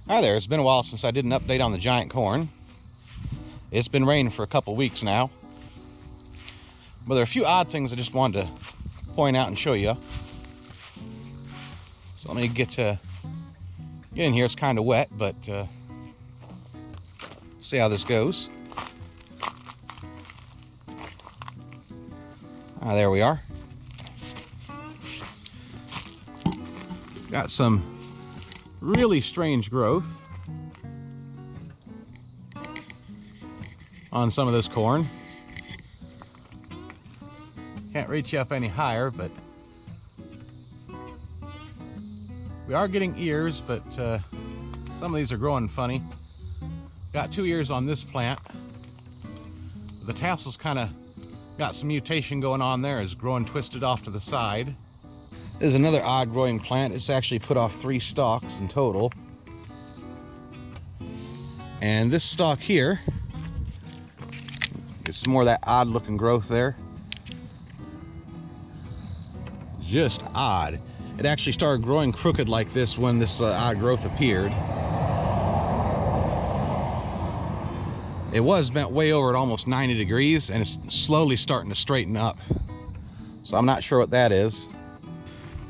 Hi there, it's been a while since I did an update on the giant corn. It's been raining for a couple weeks now. But there are a few odd things I just wanted to point out and show you. So let me get in here. It's kind of wet, but see how this goes. There we are. Got some really strange growth on some of this corn. Can't reach you up any higher, but we are getting ears, but some of these are growing funny. Got 2 ears on this plant. The tassels kind of got some mutation going on there. It's growing twisted off to the side. This is another odd growing plant. It's actually put off 3 stalks in total. And this stalk here, it's more of that odd looking growth there. Just odd. It actually started growing crooked like this when this odd growth appeared. It was bent way over at almost 90 degrees, and it's slowly starting to straighten up. So I'm not sure what that is.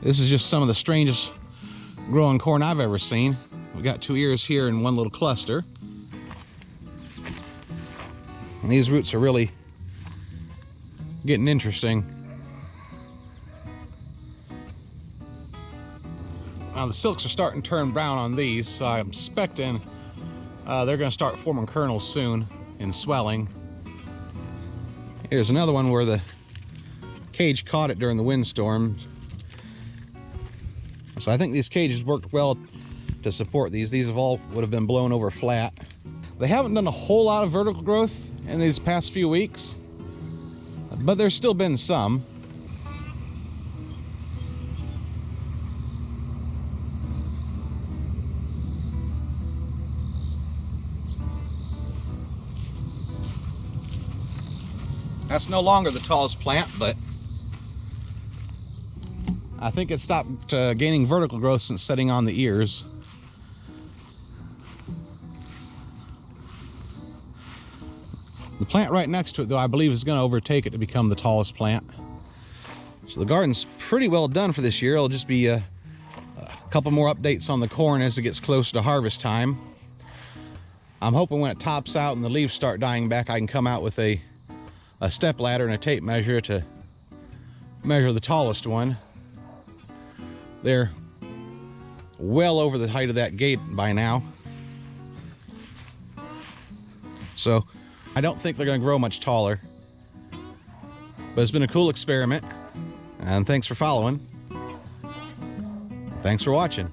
This is just some of the strangest growing corn I've ever seen. We got 2 ears here in one little cluster. And these roots are really getting interesting. Now the silks are starting to turn brown on these, so I'm expecting they're going to start forming kernels soon and swelling. Here's another one where the cage caught it during the windstorm. So I think these cages worked well to support these. These have all would have been blown over flat. They haven't done a whole lot of vertical growth in these past few weeks, but there's still been some. That's no longer the tallest plant, but I think it stopped gaining vertical growth since setting on the ears. The plant right next to it, though, I believe is going to overtake it to become the tallest plant. So the garden's pretty well done for this year. It'll just be a couple more updates on the corn as it gets closer to harvest time. I'm hoping when it tops out and the leaves start dying back, I can come out with a step ladder and a tape measure to measure the tallest one. They're well over the height of that gate by now. So I don't think they're going to grow much taller. But it's been a cool experiment. And thanks for following. Thanks for watching.